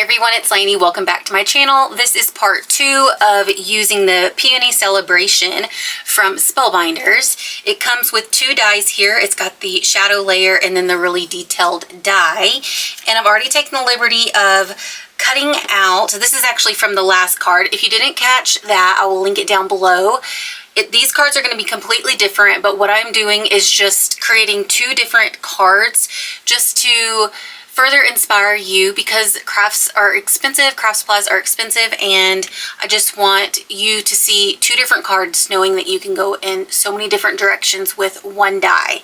everyone, it's Lainey. Welcome back to my channel. This is part 2 of using the Peony Celebration from Spellbinders. It comes with 2 dies here. It's got the shadow layer and then the really detailed die. And I've already taken the liberty of cutting out, so this is actually from the last card. If you didn't catch that, I will link it down below. These cards are going to be completely different, but what I'm doing is just creating 2 different cards just to further inspire you, because crafts are expensive, craft supplies are expensive, and I just want you to see 2 different cards, knowing that you can go in so many different directions with 1 die.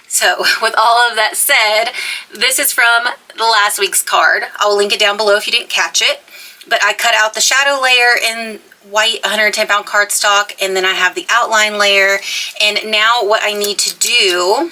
So with all of that said, this is from the last week's card. I'll link it down below if you didn't catch it, but I cut out the shadow layer in white 110 pound cardstock, and then I have the outline layer. And now what I need to do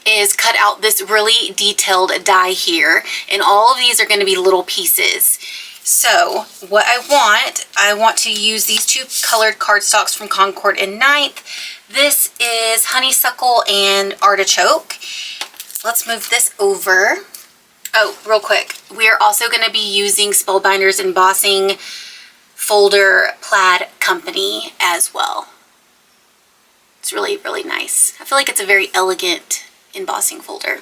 is cut out this really detailed die here, and all of these are going to be little pieces. So what I want to use these 2 colored cardstocks from Concord and Ninth. This is Honeysuckle and Artichoke. So let's move this over. Oh, real quick, we are also going to be using Spellbinders Embossing Folder Plaid Company as well. It's really, really nice. I feel like it's a very elegant embossing folder.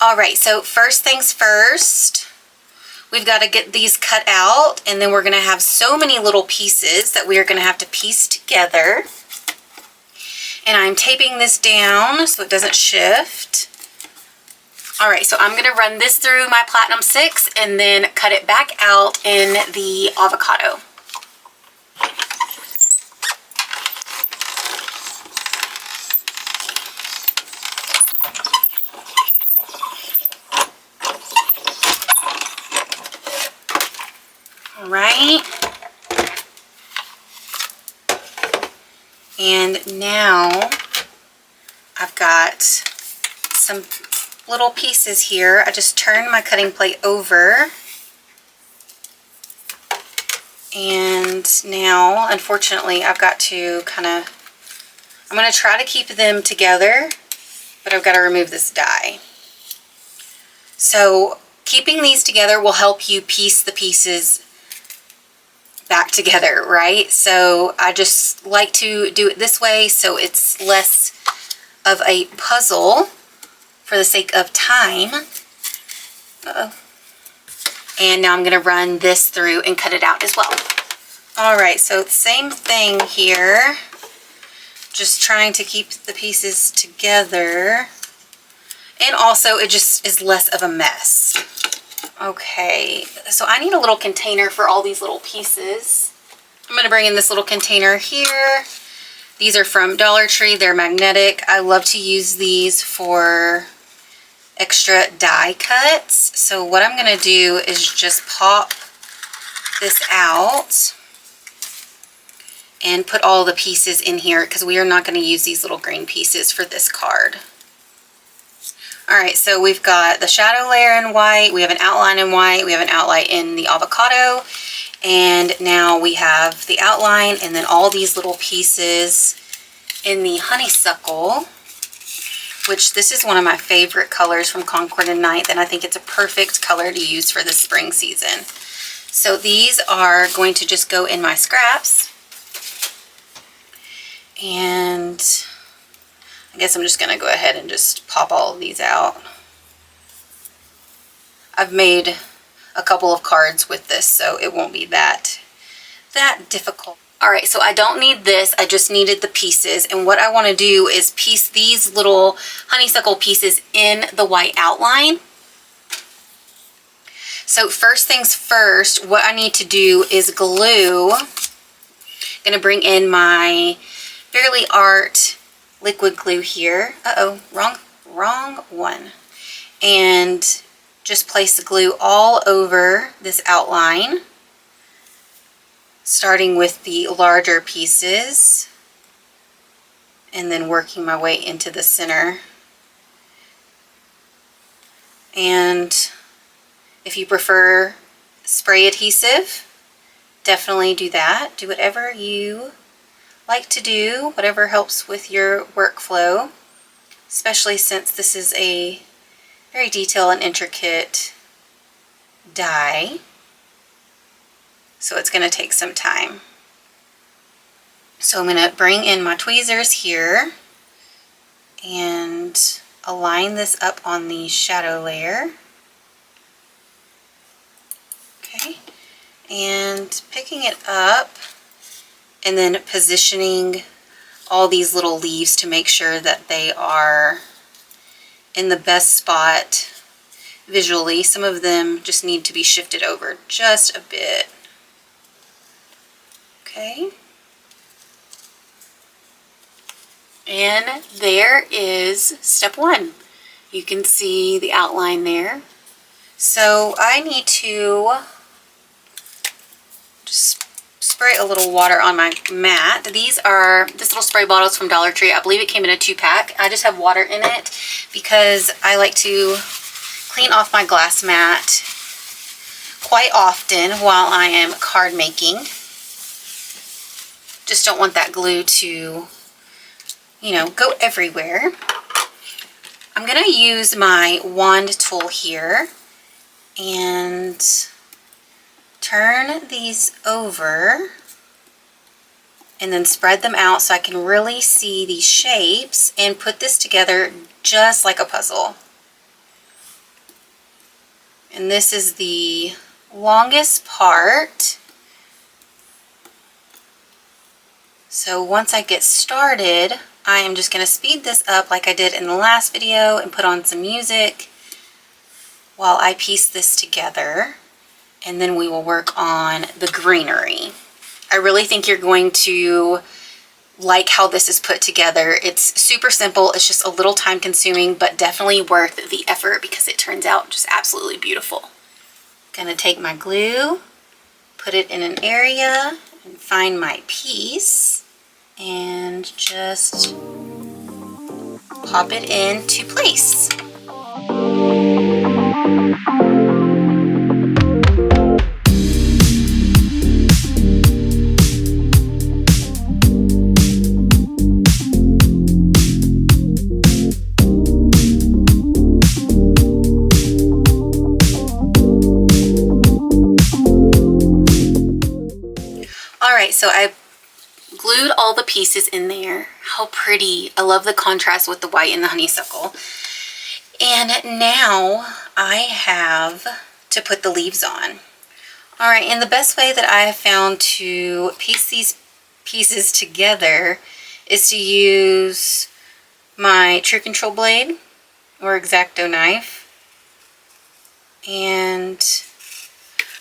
All right, so first things first, we've got to get these cut out, and then we're going to have so many little pieces that we are going to have to piece together. And I'm taping this down so it doesn't shift. All right, so I'm going to run this through my Platinum 6 and then cut it back out in the avocado. All right. And now I've got some little pieces here. I just turned my cutting plate over, and now unfortunately I've got to I'm going to try to keep them together, but I've got to remove this die. So keeping these together will help you piece the pieces back together, right? So I just like to do it this way so it's less of a puzzle for the sake of time. Uh-oh. And now I'm going to run this through and cut it out as well. All right, so same thing here. Just trying to keep the pieces together. And also it just is less of a mess. Okay, so I need a little container for all these little pieces. I'm going to bring in this little container here. These are from Dollar Tree. They're magnetic. I love to use these for extra die cuts. So what I'm going to do is just pop this out and put all the pieces in here, because we are not going to use these little green pieces for this card. Alright, so we've got the shadow layer in white, we have an outline in white, we have an outline in the avocado, and now we have the outline and then all these little pieces in the honeysuckle, which this is one of my favorite colors from Concord and Ninth, and I think it's a perfect color to use for the spring season. So these are going to just go in my scraps, and I guess I'm just going to go ahead and just pop all of these out. I've made a couple of cards with this, so it won't be that difficult. Alright, so I don't need this, I just needed the pieces, and what I want to do is piece these little honeysuckle pieces in the white outline. So first things first, what I need to do is glue. I'm going to bring in my Fairly Art liquid glue here. Uh-oh, wrong one. And just place the glue all over this outline, starting with the larger pieces and then working my way into the center. And if you prefer spray adhesive, definitely do that. Do whatever you like to do, whatever helps with your workflow, especially since this is a very detailed and intricate die, so it's going to take some time. So I'm going to bring in my tweezers here and align this up on the shadow layer. Okay, and picking it up and then positioning all these little leaves to make sure that they are in the best spot visually. Some of them just need to be shifted over just a bit. Okay. And there is step one. You can see the outline there. So I need to just spray a little water on my mat. These are this little spray bottles from Dollar Tree. I believe it came in a 2-pack. I just have water in it because I like to clean off my glass mat quite often while I am card making. Just don't want that glue to, you know, go everywhere. I'm going to use my wand tool here and turn these over and then spread them out so I can really see these shapes and put this together just like a puzzle. And this is the longest part. So once I get started, I am just going to speed this up like I did in the last video and put on some music while I piece this together. And then we will work on the greenery. I really think you're going to like how this is put together. It's super simple. It's just a little time consuming, but definitely worth the effort because it turns out just absolutely beautiful. Gonna take my glue, put it in an area, and find my piece, and just pop it into place. Alright, so I glued all the pieces in there. How pretty. I love the contrast with the white and the honeysuckle. And now I have to put the leaves on. Alright, and the best way that I have found to piece these pieces together is to use my True Control blade or X-Acto knife. And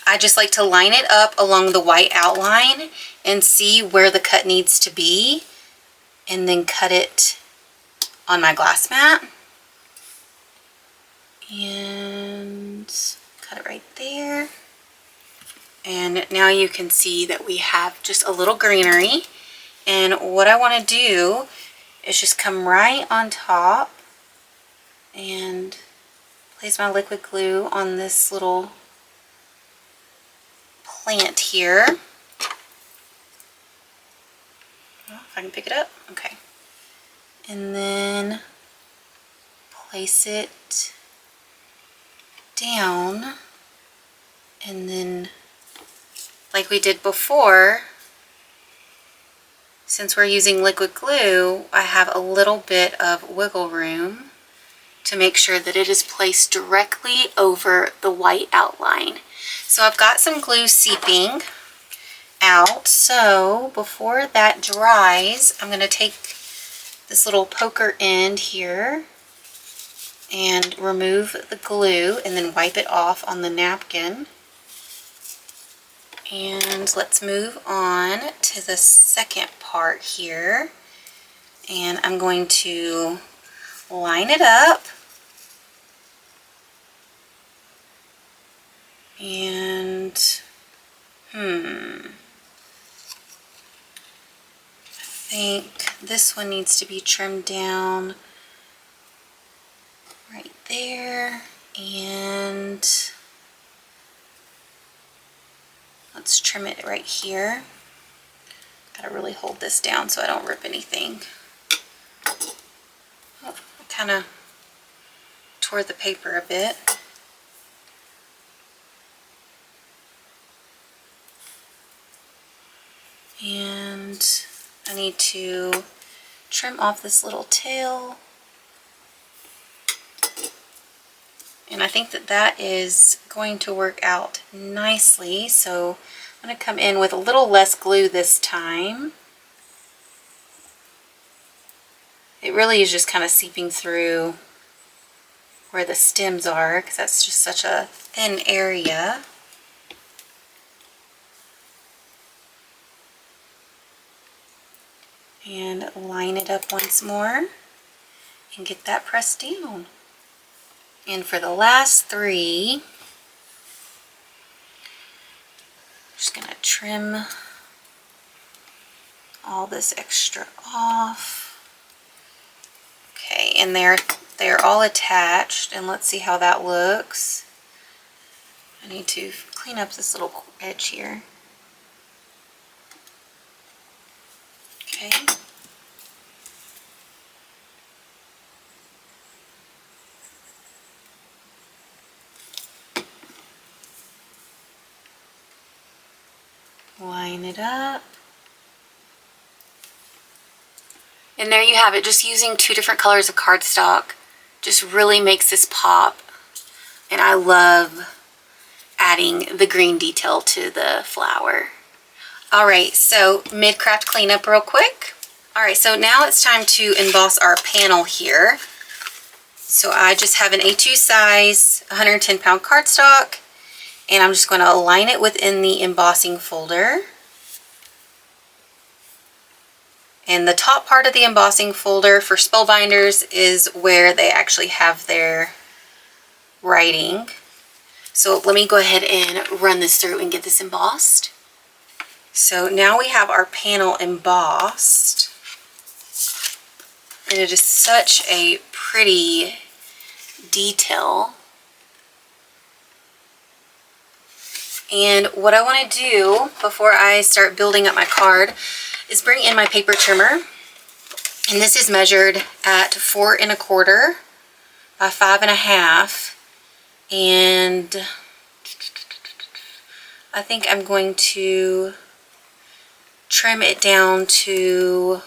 I just like to line it up along the white outline and see where the cut needs to be, and then cut it on my glass mat. And cut it right there. And now you can see that we have just a little greenery. And what I want to do is just come right on top and place my liquid glue on this little plant here. Oh, if I can pick it up, okay. And then place it down, and then like we did before, since we're using liquid glue, I have a little bit of wiggle room to make sure that it is placed directly over the white outline. So I've got some glue seeping out, so before that dries, I'm going to take this little poker end here and remove the glue and then wipe it off on the napkin. And let's move on to the second part here. And I'm going to line it up. And I think this one needs to be trimmed down right there, and let's trim it right here. Gotta really hold this down so I don't rip anything. Oh, I kind of tore the paper a bit. And I need to trim off this little tail. And I think that that is going to work out nicely. So I'm going to come in with a little less glue this time. It really is just kind of seeping through where the stems are, because that's just such a thin area. And line it up once more and get that pressed down. And for the last three, I'm just going to trim all this extra off. Okay, and they're all attached, and let's see how that looks. I need to clean up this little edge here. Okay. Line it up. And there you have it. Just using 2 different colors of cardstock just really makes this pop. And I love adding the green detail to the flower. Alright, so mid-craft cleanup real quick. Alright, so now it's time to emboss our panel here. So I just have an A2 size 110 pound cardstock, and I'm just going to align it within the embossing folder. And the top part of the embossing folder for Spellbinders is where they actually have their writing. So let me go ahead and run this through and get this embossed. So now we have our panel embossed. And it is such a pretty detail. And what I want to do before I start building up my card is bring in my paper trimmer. And this is measured at 4 1/4 by 5 1/2. And I think I'm going to trim it down to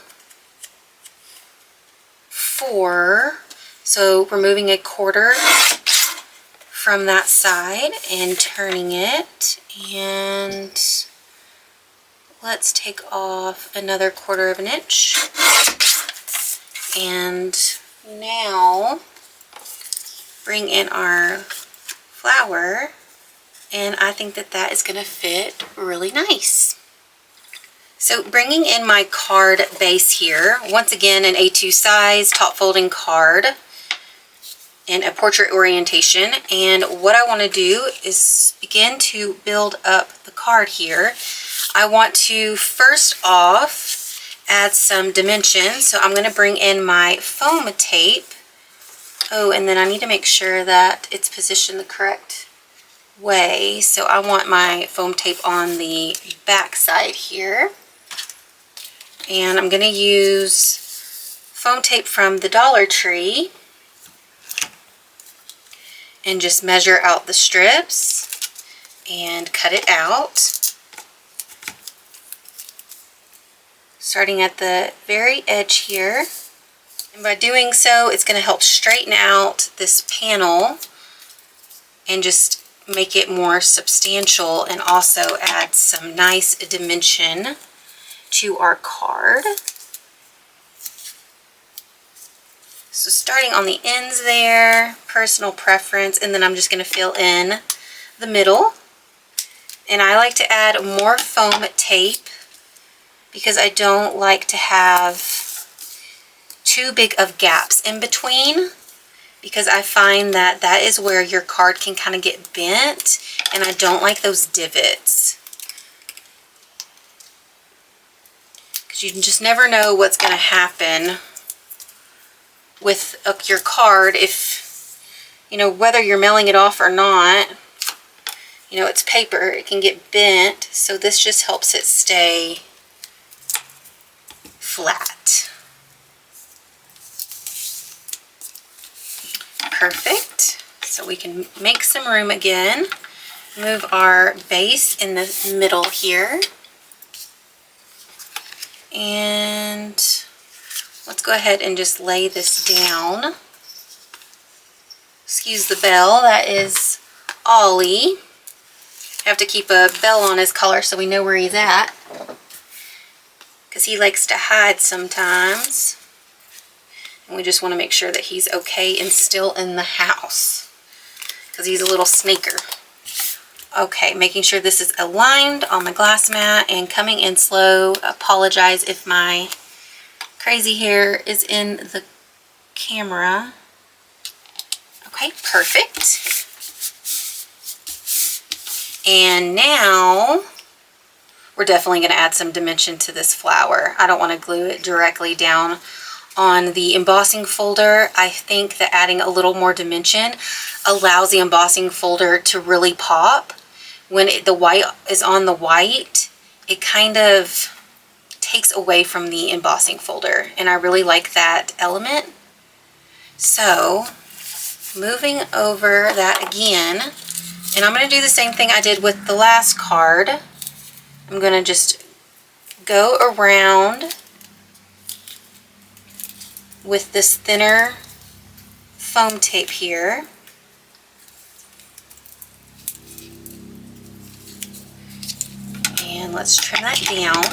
4. So removing 1/4 from that side and turning it, and let's take off another 1/4 inch. And now bring in our flower, and I think that that is going to fit really nice. So bringing in my card base here, once again an A2 size top folding card in a portrait orientation, and what I want to do is begin to build up the card here. I want to first off add some dimension, so I'm going to bring in my foam tape. Oh, and then I need to make sure that it's positioned the correct way, so I want my foam tape on the back side here. And I'm going to use foam tape from the Dollar Tree and just measure out the strips and cut it out. Starting at the very edge here. And by doing so, it's going to help straighten out this panel and just make it more substantial, and also add some nice dimension to our card. So starting on the ends there, personal preference, and then I'm just going to fill in the middle. And I like to add more foam tape because I don't like to have too big of gaps in between, because I find that that is where your card can kind of get bent, and I don't like those divots. Because you just never know what's going to happen with your card, if, you know, whether you're mailing it off or not. You know, it's paper, it can get bent, so this just helps it stay flat. Perfect. So we can make some room again. Move our base in the middle here. And let's go ahead and just lay this down. Excuse the bell, that is Ollie. I have to keep a bell on his collar so we know where he's at, because he likes to hide sometimes. And we just want to make sure that he's okay and still in the house, because he's a little sneaker. Okay, making sure this is aligned on my glass mat and coming in slow. Apologize if my crazy hair is in the camera. Okay, perfect. And now we're definitely going to add some dimension to this flower. I don't want to glue it directly down on the embossing folder. I think that adding a little more dimension allows the embossing folder to really pop. When the white is on the white, it kind of takes away from the embossing folder, and I really like that element. So moving over that again, and I'm going to do the same thing I did with the last card. I'm going to just go around with this thinner foam tape here. And let's trim that down.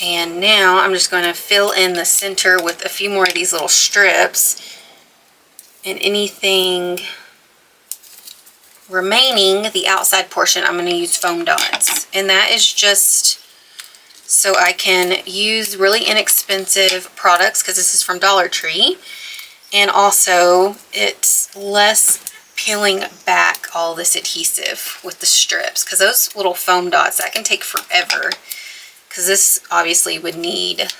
And now I'm just going to fill in the center with a few more of these little strips. And anything remaining, the outside portion, I'm going to use foam dots. And that is just so I can use really inexpensive products, because this is from Dollar Tree. And also it's less peeling back all this adhesive with the strips, because those little foam dots, that can take forever, because this obviously would need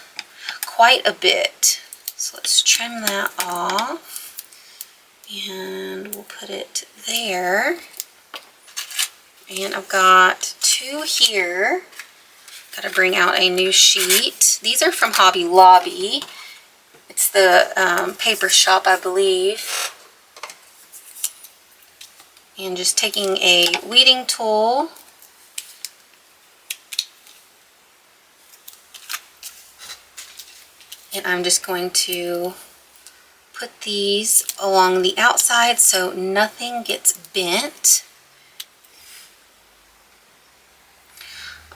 quite a bit. So let's trim that off. And we'll put it there. And I've got two here. Got to bring out a new sheet. These are from Hobby Lobby. It's the paper shop, I believe. And just taking a weeding tool. And I'm just going to put these along the outside so nothing gets bent.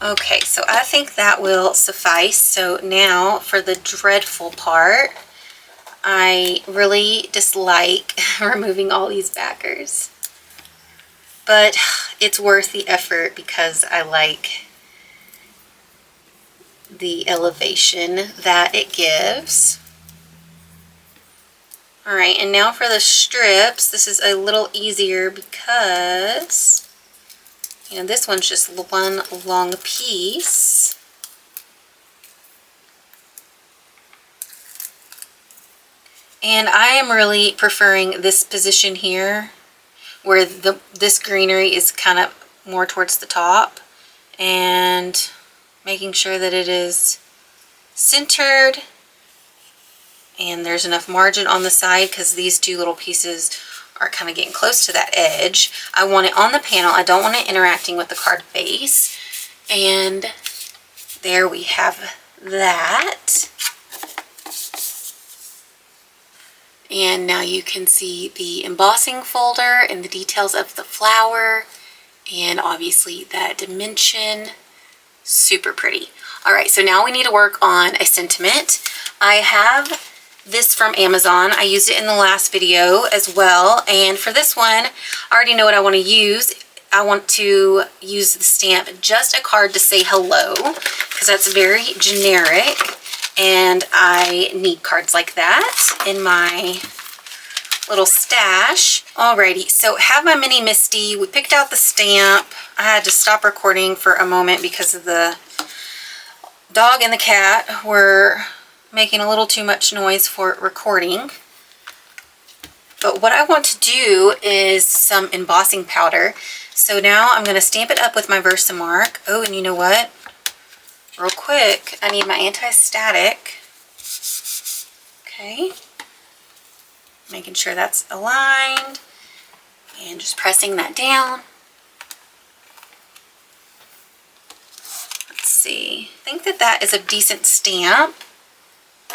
Okay, so I think that will suffice. So now for the dreadful part, I really dislike removing all these backers. But it's worth the effort because I like the elevation that it gives. Alright, and now for the strips, this is a little easier because, you know, this one's just one long piece. And I am really preferring this position here, where this greenery is kind of more towards the top, and making sure that it is centered and there's enough margin on the side, because these two little pieces are kind of getting close to that edge. I want it on the panel. I don't want it interacting with the card base. And there we have that. And now you can see the embossing folder and the details of the flower, and obviously that dimension. Super pretty. All right, so now we need to work on a sentiment. I have this from Amazon. I used it in the last video as well. And for this one, I already know what I want to use. I want to use the stamp "Just a Card to Say Hello," because that's very generic. And I need cards like that in my little stash. Alrighty, so have my mini Misty. We picked out the stamp. I had to stop recording for a moment because of the dog and the cat were making a little too much noise for recording. But what I want to do is some embossing powder. So now I'm going to stamp it up with my Versamark. Oh, and you know what? Real quick, I need my anti-static. Okay. Making sure that's aligned. And just pressing that down. Let's see. I think that that is a decent stamp.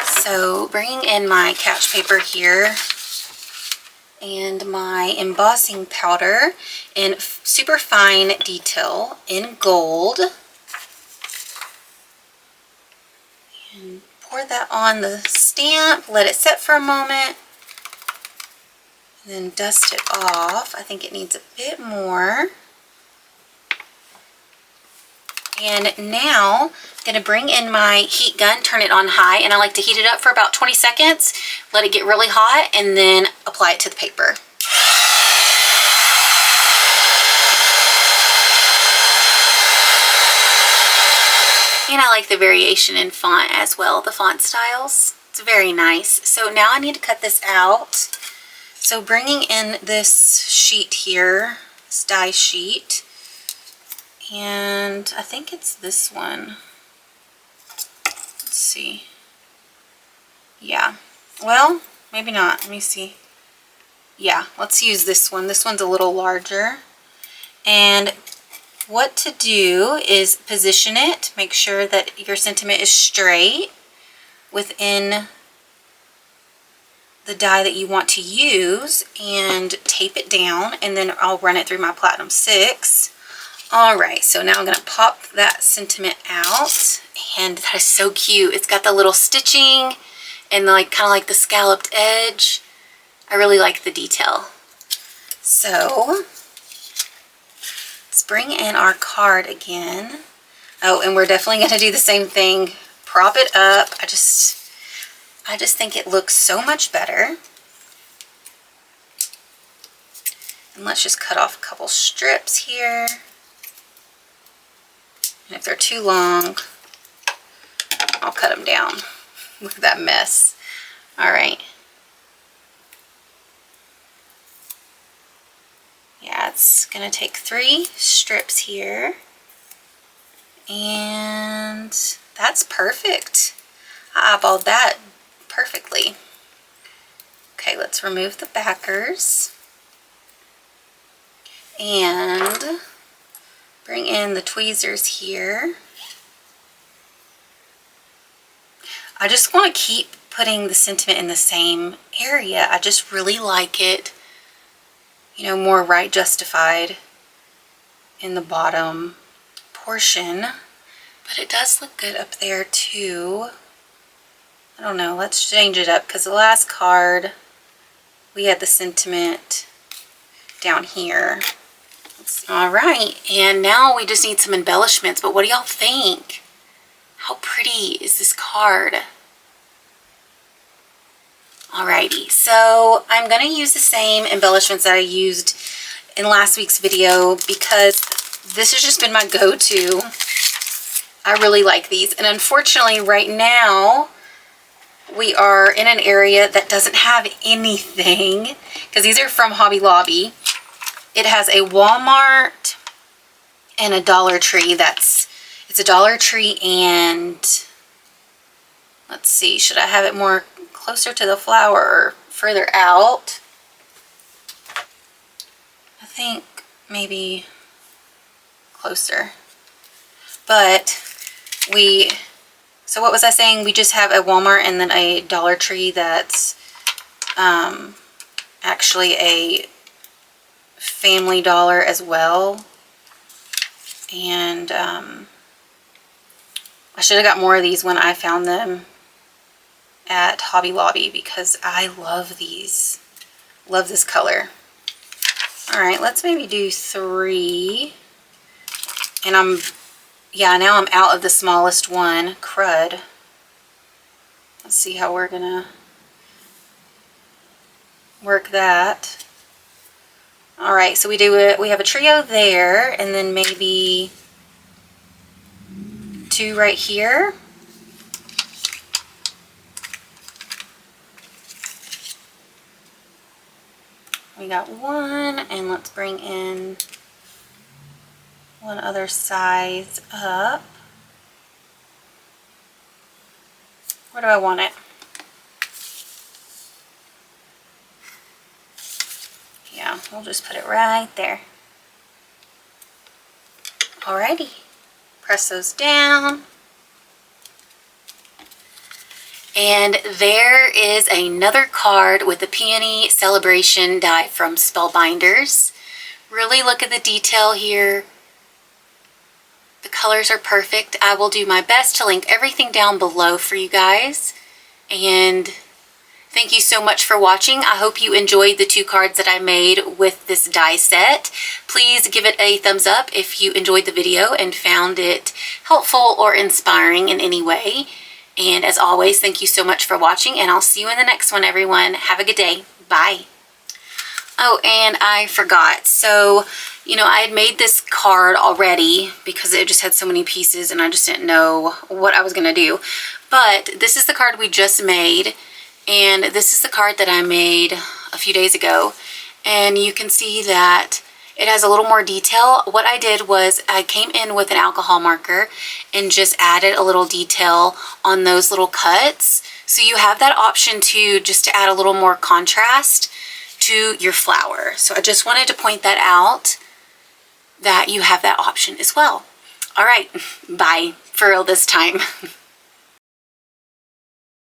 So bringing in my catch paper here and my embossing powder in super fine detail in gold. And pour that on the stamp, let it set for a moment, and then dust it off. I think it needs a bit more. And now I'm going to bring in my heat gun, turn it on high, and I like to heat it up for about 20 seconds, let it get really hot, and then apply it to the paper. And I like the variation in font as well, the font styles. It's very nice. So now I need to cut this out. So bringing in this sheet here, this die sheet, and I think it's this one. Let's see. Yeah. Well, maybe not. Let me see. Yeah, let's use this one. This one's a little larger. And what to do is position it, make sure that your sentiment is straight within the die that you want to use, and tape it down, and then I'll run it through my Platinum 6. Alright, so now I'm going to pop that sentiment out, and that is so cute. It's got the little stitching and like kind of like the scalloped edge. I really like the detail. So let's bring in our card again. Oh, and we're definitely going to do the same thing. Prop it up. I just think it looks so much better. And let's just cut off a couple strips here. And if they're too long, I'll cut them down. Look at that mess. All right. Yeah, it's gonna take 3 strips here. And that's perfect. I eyeballed that perfectly. Okay, let's remove the backers. And bring in the tweezers here. I just want to keep putting the sentiment in the same area. I just really like it, you know, more right justified in the bottom portion. But it does look good up there too. I don't know, let's change it up, because the last card we had the sentiment down here. All right, and now we just need some embellishments, but what do y'all think? How pretty is this card? Alrighty, so I'm gonna use the same embellishments that I used in last week's video, because this has just been my go-to. I really like these, and unfortunately right now we are in an area that doesn't have anything, because these are from Hobby Lobby. It has a Walmart and a Dollar Tree. It's a Dollar Tree, and let's see, should I have it more closer to the flower or further out? I think maybe closer. But so what was I saying? We just have a Walmart and then a Dollar Tree that's actually a Family Dollar as well. And I should have got more of these when I found them at Hobby Lobby, because I love these. Love this color. Alright, let's maybe do 3. And now I'm out of the smallest one. Crud. Let's see how we're gonna work that. Alright, so we have a trio there, and then maybe 2 right here. We got 1, and let's bring in one other size up. Where do I want it? Yeah, we'll just put it right there. Alrighty, Press those down. And there is another card with the Peony Celebration die from Spellbinders. Really look at the detail here. The colors are perfect. I will do my best to link everything down below for you guys. And thank you so much for watching. I hope you enjoyed the 2 cards that I made with this die set. Please give it a thumbs up if you enjoyed the video and found it helpful or inspiring in any way. And as always, thank you so much for watching, and I'll see you in the next one, everyone. Have a good day. Bye. Oh, and I forgot. So, you know, I had made this card already because it just had so many pieces and I just didn't know what I was going to do. But this is the card we just made, and this is the card that I made a few days ago. And you can see that it has a little more detail. What I did was I came in with an alcohol marker and just added a little detail on those little cuts. So you have that option to just to add a little more contrast to your flower. So I just wanted to point that out, that you have that option as well. All right, bye for real this time.